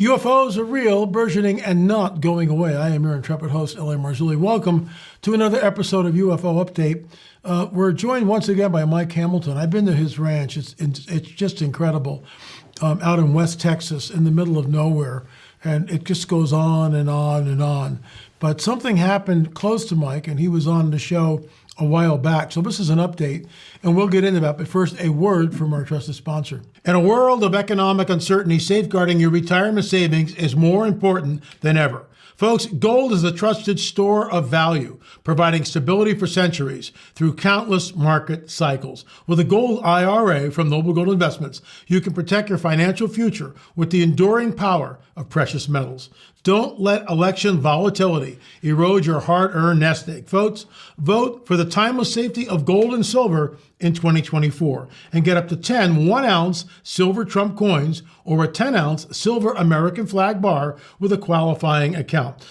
UFOs are real, burgeoning, and not going away. I am your intrepid host, L.A. Marzulli. Welcome to another episode of UFO Update. We're joined once again by Mike Hamilton. I've been to his ranch. It's just incredible. Out in West Texas, in the middle of nowhere. And it just goes on and on and on. But something happened close to Mike, and he was on the show a while back. So this is an update, and we'll get into that. But first, a word from our trusted sponsor. In a world of economic uncertainty, safeguarding your retirement savings is more important than ever. Folks, gold is a trusted store of value, providing stability for centuries through countless market cycles. With a gold IRA from Noble Gold Investments, you can protect your financial future with the enduring power of precious metals. Don't let election volatility erode your hard-earned nest egg. Folks, vote for the timeless safety of gold and silver in 2024 and get up to 10 1-ounce silver Trump coins or a 10-ounce silver American flag bar with a qualifying account.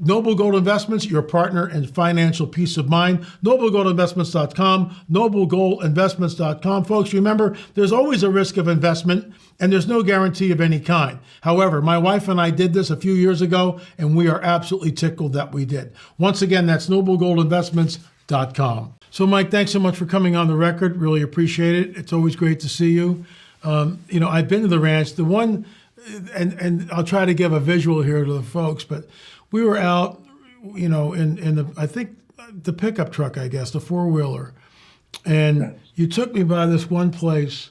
Noble Gold Investments, your partner in financial peace of mind. NobleGoldInvestments.com, NobleGoldInvestments.com. Folks, remember, there's always a risk of investment, and there's no guarantee of any kind. However, my wife and I did this a few years ago, and we are absolutely tickled that we did. Once again, that's NobleGoldInvestments.com. So, Mike, thanks so much for coming on the record. Really appreciate it. It's always great to see you. I've been to the ranch. The one, and I'll try to give a visual here to the folks, but we were out, in the, I think, the pickup truck, I guess, the four-wheeler. And you took me by this one place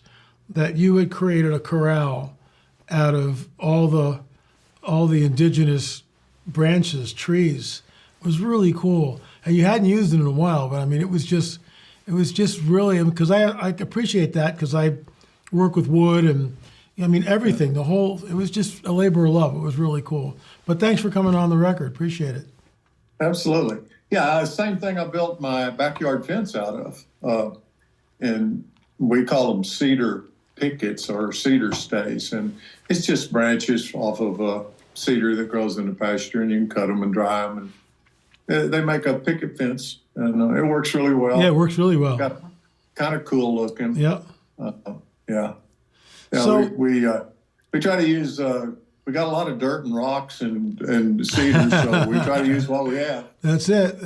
that you had created a corral out of all the indigenous branches, trees. It was really cool. And you hadn't used it in a while, but I mean, it was just really, because I appreciate that because I work with wood and, everything, it was just a labor of love. It was really cool. But thanks for coming on the record. Appreciate it. Absolutely. Yeah, same thing I built my backyard fence out of. And we call them cedar pickets or cedar stays. And it's just branches off of a cedar that grows in the pasture, and you can cut them and dry them. And they make a picket fence, and it works really well. Yeah, it works really well. Kind of cool looking. Yeah. Yeah. So we try to use, we got a lot of dirt and rocks and cedar, so we try to use what we have. That's it.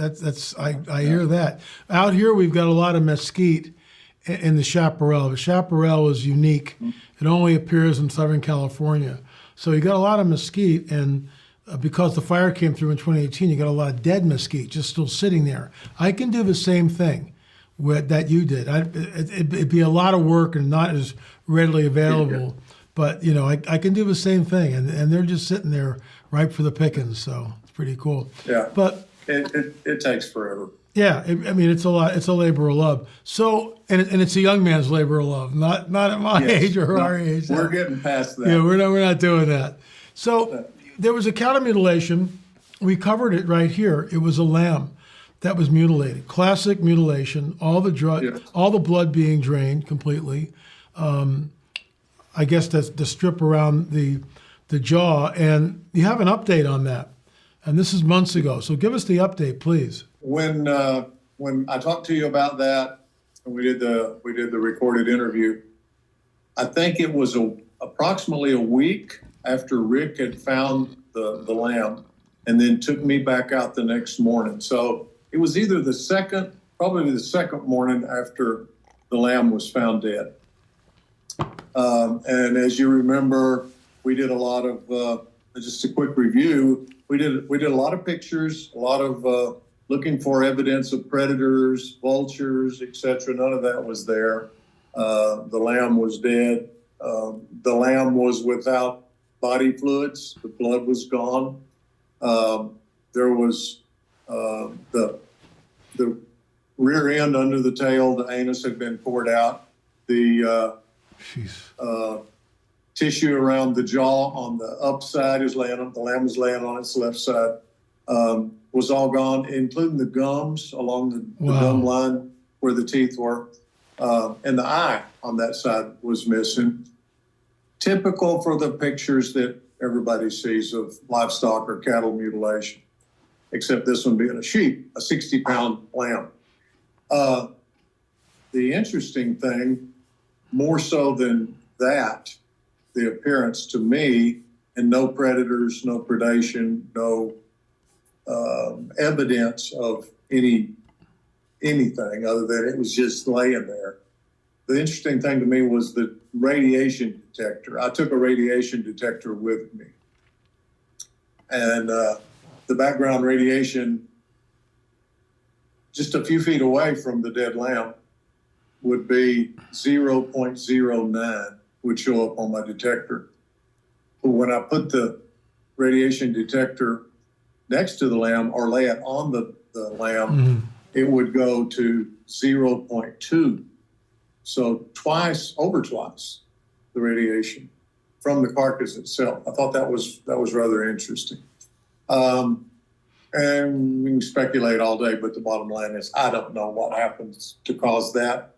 I hear that. Out here, we've got a lot of mesquite in the chaparral. The chaparral is unique. Mm-hmm. It only appears in Southern California. So you got a lot of mesquite, and because the fire came through in 2018, you got a lot of dead mesquite just still sitting there. I can do the same thing that you did. It'd be a lot of work and not as readily available, but I can do the same thing, and they're just sitting there ripe for the pickings. So it's pretty cool. Yeah, but it takes forever. Yeah, it's a lot. It's a labor of love. So, and it's a young man's labor of love, not at my age or our age. We're getting past that. Yeah, we're not doing that. So there was a cattle mutilation. We covered it right here. It was a lamb that was mutilated. Classic mutilation. All the blood being drained completely. I guess that's the strip around the jaw. And you have an update on that. And this is months ago. So give us the update, please. When I talked to you about that, and we did the recorded interview, I think it was approximately a week after Rick had found the lamb, and then took me back out the next morning. So it was either probably the second morning after the lamb was found dead. And as you remember, we did a lot of just a quick review. We did a lot of pictures, a lot of looking for evidence of predators, vultures, etc. None of that was there. The lamb was dead. The lamb was without body fluids. The blood was gone. There was the rear end under the tail, the anus had been poured out. The tissue around the jaw on the upside the lamb was laying on its left side, was all gone, including the gums along the gum line where the teeth were. And the eye on that side was missing. Typical for the pictures that everybody sees of livestock or cattle mutilation, except this one being a sheep, a 60-pound lamb. The interesting thing, more so than that, the appearance to me and no predators, no predation, no evidence of anything other than it was just laying there. The interesting thing to me was the radiation detector. I took a radiation detector with me, and the background radiation just a few feet away from the dead lamb would be 0.09 would show up on my detector. But when I put the radiation detector next to the lamb or lay it on the lamb, it would go to 0.2. So over twice the radiation from the carcass itself. I thought that was rather interesting. And we can speculate all day, but the bottom line is I don't know what happens to cause that.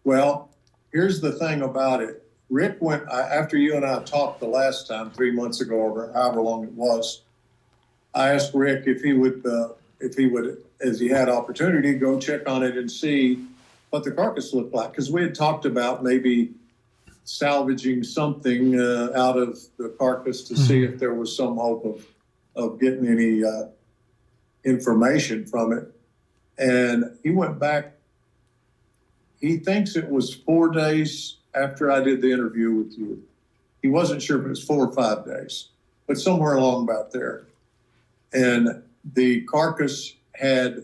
Well, here's the thing about it. Rick went, after you and I talked the last time, 3 months ago, or however long it was, I asked Rick if he would, as he had opportunity, go check on it and see what the carcass looked like. Because we had talked about maybe salvaging something out of the carcass to see if there was some hope of getting any information from it. And he went back, he thinks it was 4 days after I did the interview with you. He wasn't sure if it was 4 or 5 days, but somewhere along about there. And the carcass had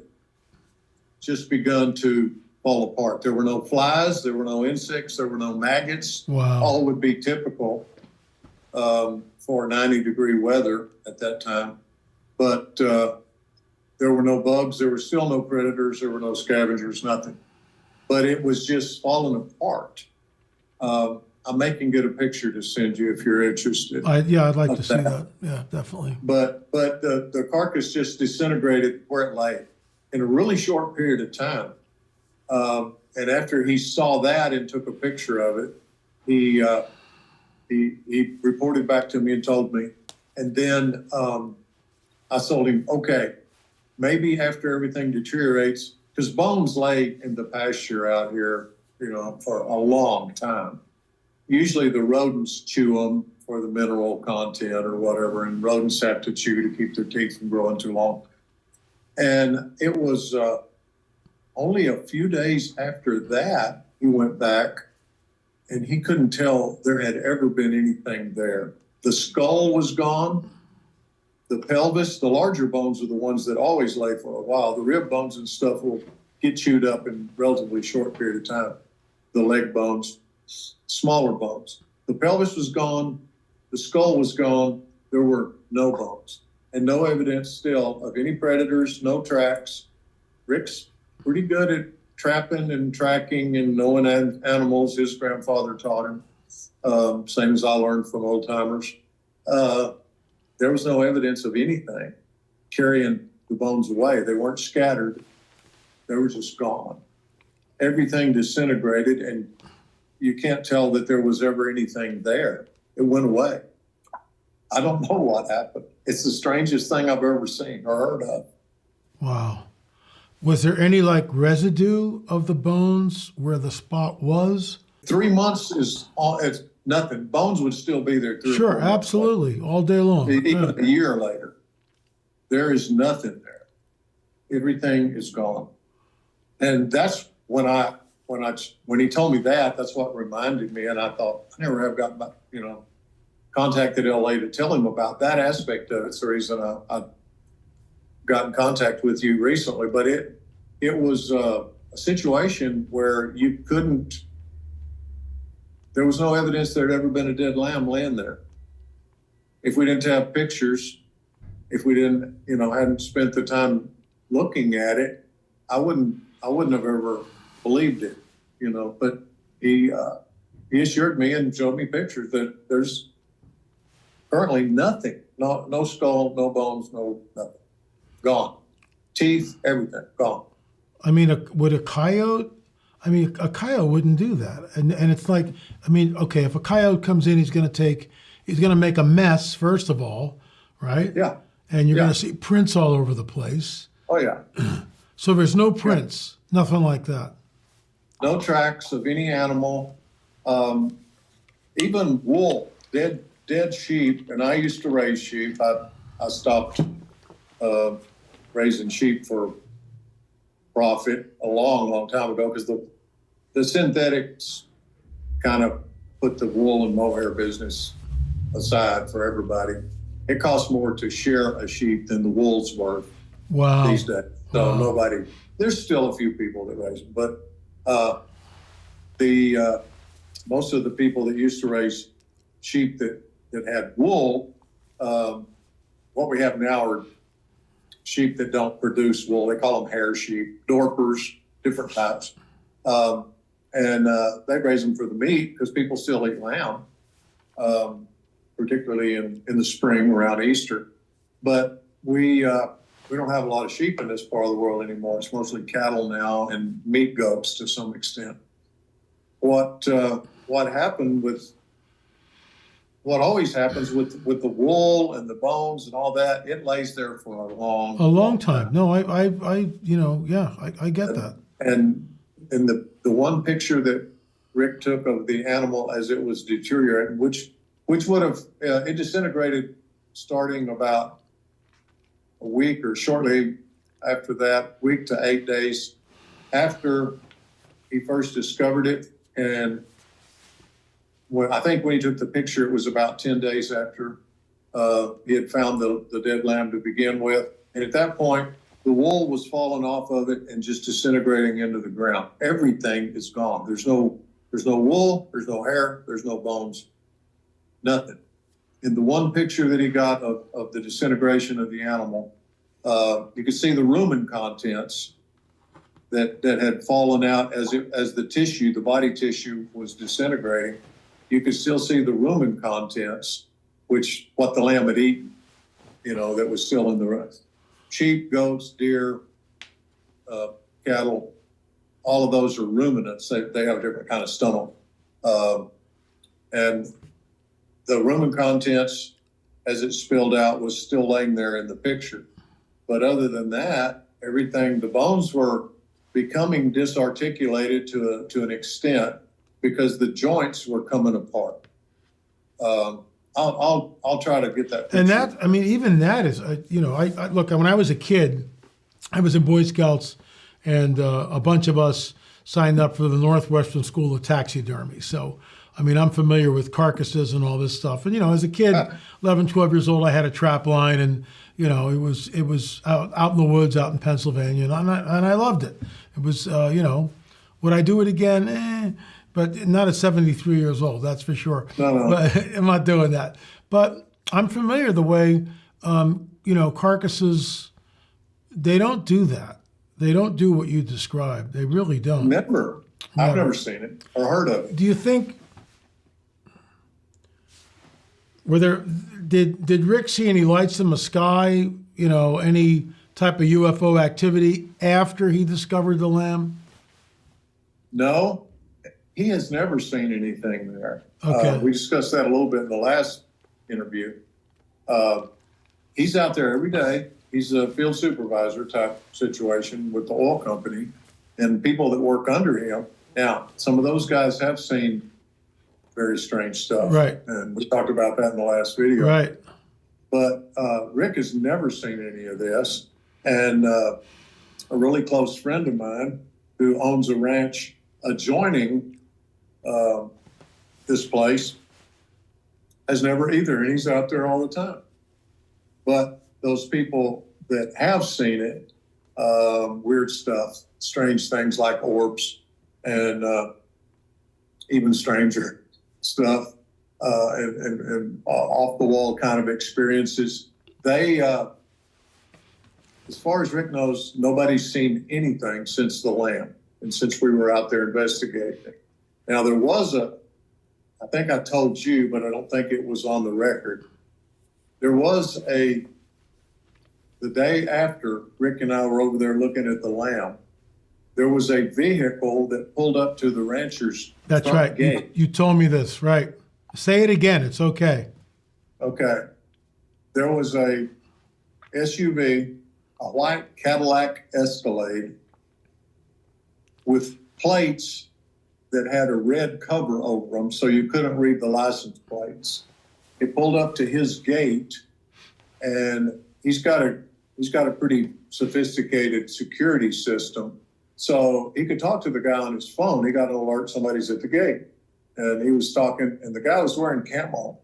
just begun to fall apart. There were no flies, there were no insects, there were no maggots. Wow. All would be typical for 90-degree weather at that time. But there were no bugs, there were still no predators, there were no scavengers, nothing. But it was just falling apart. I may can get a picture to send you if you're interested. I'd like to see that. Yeah, definitely. But the carcass just disintegrated where it lay in a really short period of time. And after he saw that and took a picture of it, he reported back to me and told me. And then I told him, okay, maybe after everything deteriorates, because bones lay in the pasture out here, for a long time. Usually the rodents chew them for the mineral content or whatever, and rodents have to chew to keep their teeth from growing too long. And it was only a few days after that, he went back and he couldn't tell there had ever been anything there. The skull was gone. The pelvis, the larger bones are the ones that always lay for a while. The rib bones and stuff will get chewed up in a relatively short period of time. The leg bones, smaller bones. The pelvis was gone. The skull was gone. There were no bones and no evidence still of any predators, no tracks. Rick's pretty good at trapping and tracking and knowing animals. His grandfather taught him, same as I learned from old timers. There was no evidence of anything carrying the bones away. They weren't scattered. They were just gone. Everything disintegrated, and you can't tell that there was ever anything there. It went away. I don't know what happened. It's the strangest thing I've ever seen or heard of. Wow. Was there any residue of the bones where the spot was? 3 months is it's nothing. Bones would still be there. Sure, absolutely, all day long. Even a year later, there is nothing there. Everything is gone. And that's when he told me that, that's what reminded me. And I thought, I never have gotten, contacted LA to tell him about that aspect of it. It's the reason I got in contact with you recently. But it was a situation where there was no evidence there had ever been a dead lamb laying there. If we didn't have pictures, if we didn't, hadn't spent the time looking at it, I wouldn't have ever believed it, but he assured me and showed me pictures that there's currently nothing, no skull, no bones, no nothing, gone. Teeth, everything, gone. I mean, would a coyote? A coyote wouldn't do that. And it's okay, if a coyote comes in, he's going to make a mess, first of all, right? Yeah. And you're going to see prints all over the place. Oh, yeah. So there's no prints, nothing like that. No tracks of any animal, even wool, dead dead sheep, and I used to raise sheep. I stopped raising sheep for profit a long, long time ago because the synthetics kind of put the wool and mohair business aside for everybody. It costs more to shear a sheep than the wool's worth these days. So nobody, there's still a few people that raise them, but most of the people that used to raise sheep that had wool, what we have now are sheep that don't produce wool. They call them hair sheep, Dorpers, different types. And they raise them for the meat because people still eat lamb, particularly in the spring around Easter. But we don't have a lot of sheep in this part of the world anymore. It's mostly cattle now and meat goats to some extent. What happened with what always happens with the wool and the bones and all that, it lays there for a long time. No, I get that. And the one picture that Rick took of the animal as it was deteriorating, which would have it disintegrated starting about a week or shortly after that, week to 8 days after he first discovered it. And I think when he took the picture, it was about 10 days after he had found the dead lamb to begin with. And at that point, the wool was falling off of it and just disintegrating into the ground. Everything is gone. There's no wool, there's no hair, there's no bones, nothing. In the one picture that he got of the disintegration of the animal, you could see the rumen contents that had fallen out as the tissue, the body tissue was disintegrating. You could still see the rumen contents, what the lamb had eaten, that was still in the rest. Sheep, goats, deer, cattle, all of those are ruminants. They have a different kind of stomach. And the rumen contents, as it spilled out, was still laying there in the picture. But other than that, the bones were becoming disarticulated to an extent because the joints were coming apart. I'll try to get that picture. And that, even that is, I look, when I was a kid, I was in Boy Scouts, and a bunch of us signed up for the Northwestern School of Taxidermy. So, I'm familiar with carcasses and all this stuff. And, as a kid, 11, 12 years old, I had a trap line, and, it was out in the woods, out in Pennsylvania, and I loved it. It was, would I do it again? But not at 73 years old, that's for sure. No. But I'm not doing that. But I'm familiar the way, carcasses, they don't do that. They don't do what you described. They really don't. Never. I've never seen it or heard of it. Do you think, did Rick see any lights in the sky, any type of UFO activity after he discovered the lamb? No. He has never seen anything there. Okay. We discussed that a little bit in the last interview. He's out there every day. He's a field supervisor type situation with the oil company and people that work under him. Now, some of those guys have seen very strange stuff. Right. And we talked about that in the last video. Right. But Rick has never seen any of this. And a really close friend of mine who owns a ranch adjoining this place has never either, and he's out there all the time. But those people that have seen it, weird stuff, strange things like orbs, and even stranger stuff, and off the wall kind of experiences. They, as far as Rick knows, nobody's seen anything since the lamb and since we were out there investigating. Now, there was I think I told you, but I don't think it was on the record. There was the day after Rick and I were over there looking at the lamb, there was a vehicle that pulled up to the rancher's That's front right. gate. You told me this, right? Say it again. It's okay. Okay. There was a SUV, a white Cadillac Escalade with plates that had a red cover over them so you couldn't read the license plates. he pulled up to his gate, and he's got a pretty sophisticated security system. So he could talk to the guy on his phone. He got an alert somebody's at the gate. And he was talking, and the guy was wearing camo.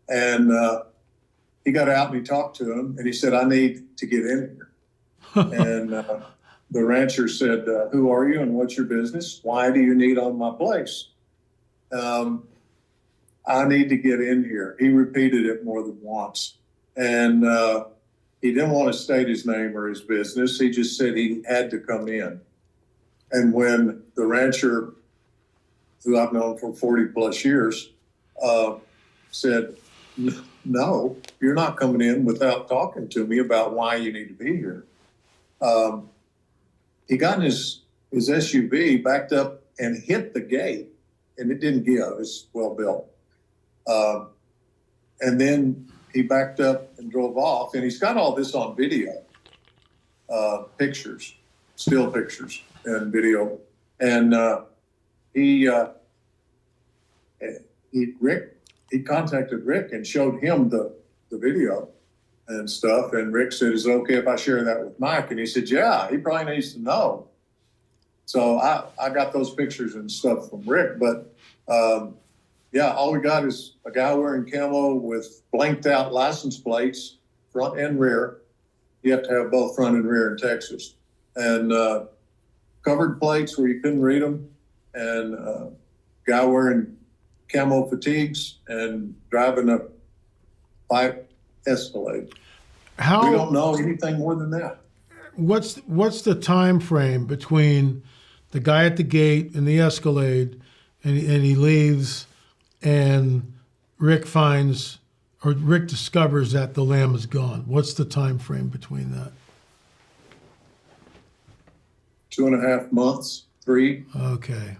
And he got out and he talked to him, and he said, "I need to get in here." And the rancher said, "Who are you and what's your business? Why do you need on my place?" "I need to get in here." He repeated it more than once. And he didn't want to state his name or his business. He just said he had to come in. And when the rancher, who I've known for 40 plus years, said, "No, you're not coming in without talking to me about why you need to be here." He got in his SUV, backed up and hit the gate, and it didn't give. It's well built. And then he backed up and drove off, and he's got all this on video, pictures, still pictures and video. And he contacted Rick and showed him the video and stuff. And Rick said, "Is it okay if I share that with Mike?" And he said, "Yeah, he probably needs to know." So I got those pictures and stuff from Rick, but yeah, all we got is a guy wearing camo with blanked out license plates, front and rear. You have to have both front and rear in Texas. And covered plates where you couldn't read them. And guy wearing camo fatigues and driving a pipe Escalade. We don't know anything more than that. What's the time frame between the guy at the gate and the Escalade and he leaves and Rick discovers that the lamb is gone? What's the time frame between that? 2.5 months, 3. Okay.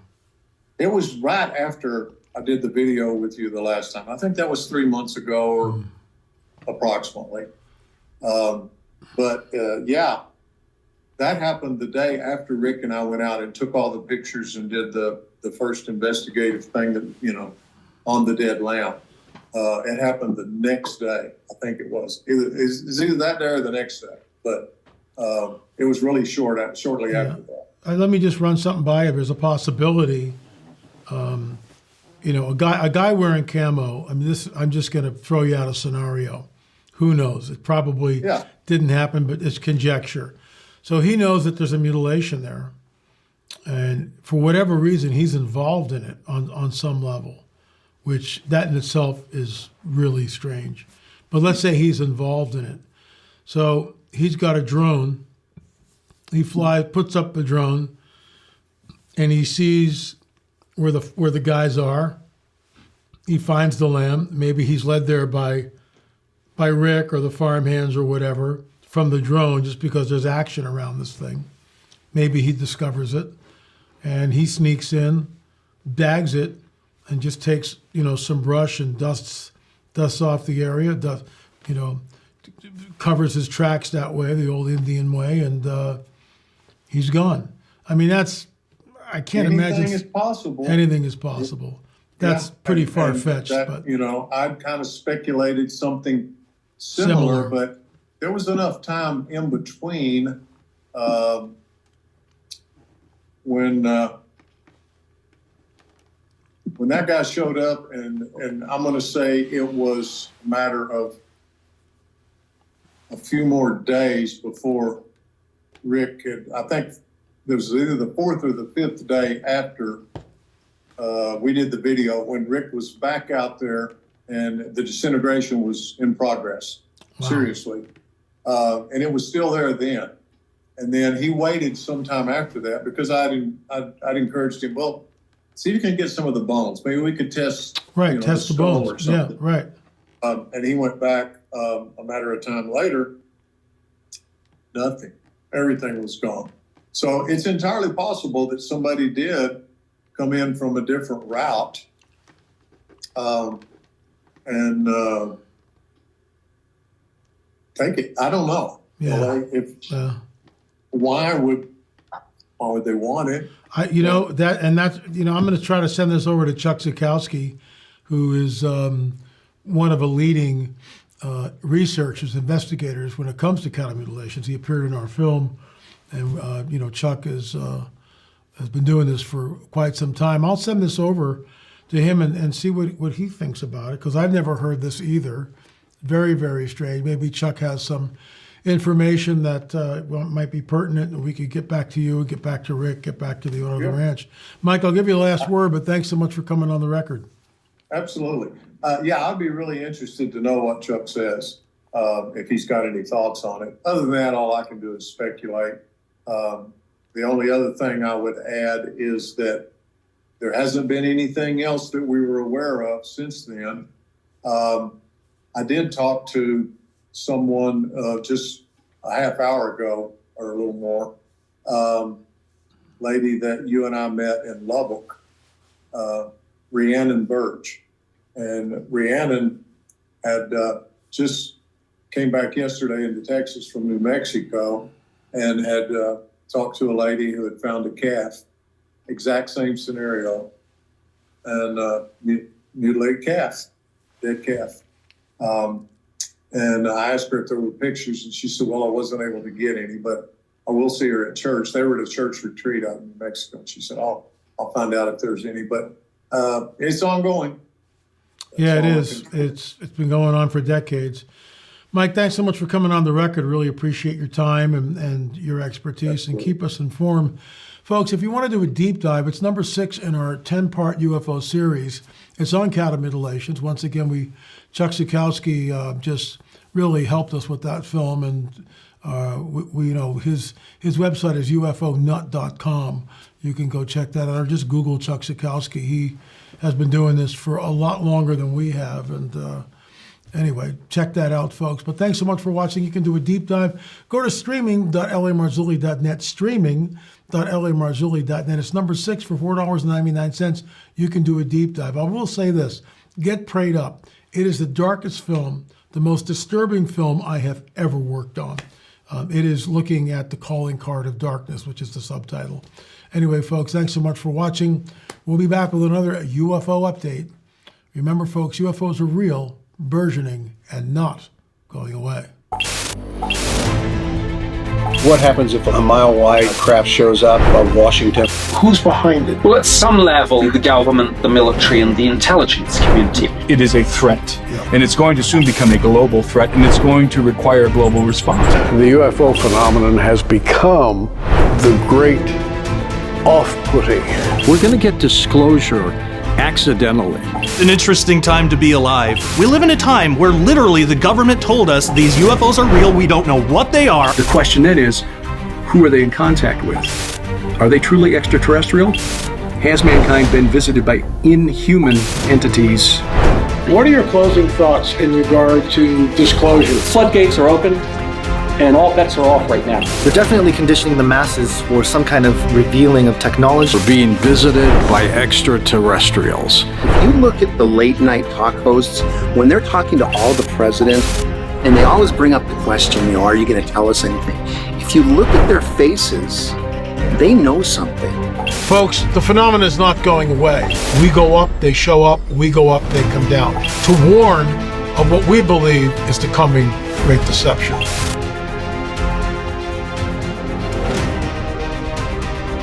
It was right after I did the video with you the last time. I think that was 3 months ago or approximately. But yeah, that happened the day after Rick and I went out and took all the pictures and did the first investigative thing that, on the dead lamb. It happened the next day. I think it was. It's either that day or the next day. But it was really shortly after that. Let me just run something by you. There's a possibility, a guy wearing camo. I mean, I'm just going to throw you out a scenario. Who knows? It probably didn't happen, but it's conjecture. So he knows that there's a mutilation there. And for whatever reason, he's involved in it on some level, which that in itself is really strange. But let's say he's involved in it. So he's got a drone. He puts up the drone, and he sees where the guys are. He finds the lamb. Maybe he's led there by Rick or the farmhands or whatever from the drone, just because there's action around this thing. Maybe he discovers it, and he sneaks in, bags it, and just takes some brush and dusts off the area. Covers his tracks that way, the old Indian way, and he's gone. I mean, I can't imagine. Anything is possible. Anything is possible. That's pretty far-fetched. But I'd kind of speculated something similar, but there was enough time in between when that guy showed up, and I'm going to say it was a matter of a few more days before Rick had, I think it was either the 4th or the 5th day after we did the video, when Rick was back out there and the disintegration was in progress. Wow. Seriously. And it was still there then. And then he waited some time after that because I'd encouraged him, well, see if you can get some of the bones. Maybe we could test, test the bones or something. Yeah, right. And he went back a matter of time later. Nothing. Everything was gone. So it's entirely possible that somebody did come in from a different route and take it. I don't know. Yeah. Why would they want it? I'm going to try to send this over to Chuck Zukowski, who is one of the leading researchers, investigators when it comes to cattle mutilations. He appeared in our film, and Chuck has been doing this for quite some time. I'll send this over to him and see what he thinks about it, because I've never heard this either. Very, very strange. Maybe Chuck has some information that might be pertinent, and we could get back to you, get back to Rick, get back to the owner of the ranch. Mike, I'll give you the last word, but thanks so much for coming on the record. Absolutely. I'd be really interested to know what Chuck says, if he's got any thoughts on it. Other than that, all I can do is speculate. The only other thing I would add is that there hasn't been anything else that we were aware of since then. I did talk to someone just a half hour ago or a little more, lady that you and I met in Lubbock, Rhiannon Birch. And Rhiannon had just came back yesterday into Texas from New Mexico and had talked to a lady who had found a calf, exact same scenario, and mutilated calf, dead calf. And I asked her if there were pictures, and she said, well, I wasn't able to get any, but I will see her at church. They were at a church retreat out in New Mexico. And she said, I'll find out if there's any, but it's ongoing. Yeah, it is. It's been going on for decades. Mike, thanks so much for coming on the record. Really appreciate your time and your expertise. Absolutely. And keep us informed. Folks, if you want to do a deep dive, it's number 6 in our 10-part UFO series. It's on cattle mutilations. Once again, Chuck Zukowski just really helped us with that film, and his website is ufonut.com. You can go check that out, or just Google Chuck Zukowski. He has been doing this for a lot longer than we have, and anyway, check that out, folks. But thanks so much for watching. You can do a deep dive. Go to streaming.lamarzulli.net, streaming.lamarzulli.net. It's number 6 for $4.99. You can do a deep dive. I will say this, get prayed up. It is the darkest film, the most disturbing film I have ever worked on. It is looking at the calling card of darkness, which is the subtitle. Anyway, folks, thanks so much for watching. We'll be back with another UFO update. Remember, folks, UFOs are real, burgeoning, and not going away. What happens if a mile-wide craft shows up above Washington? Who's behind it? Well, at some level, the government, the military, and the intelligence community. It is a threat, and it's going to soon become a global threat, and it's going to require a global response. The UFO phenomenon has become the great off-putting. We're going to get disclosure accidentally. An interesting time to be alive. We live in a time where literally the government told us these UFOs are real, we don't know what they are. The question then is, who are they in contact with? Are they truly extraterrestrial? Has mankind been visited by inhuman entities? What are your closing thoughts in regard to disclosure? Floodgates are open, and all bets are off right now. They're definitely conditioning the masses for some kind of revealing of technology. We're being visited by extraterrestrials. If you look at the late night talk hosts, when they're talking to all the presidents, and they always bring up the question, are you going to tell us anything? If you look at their faces, they know something. Folks, the phenomenon is not going away. We go up, they show up. We go up, they come down. To warn of what we believe is the coming Great Deception.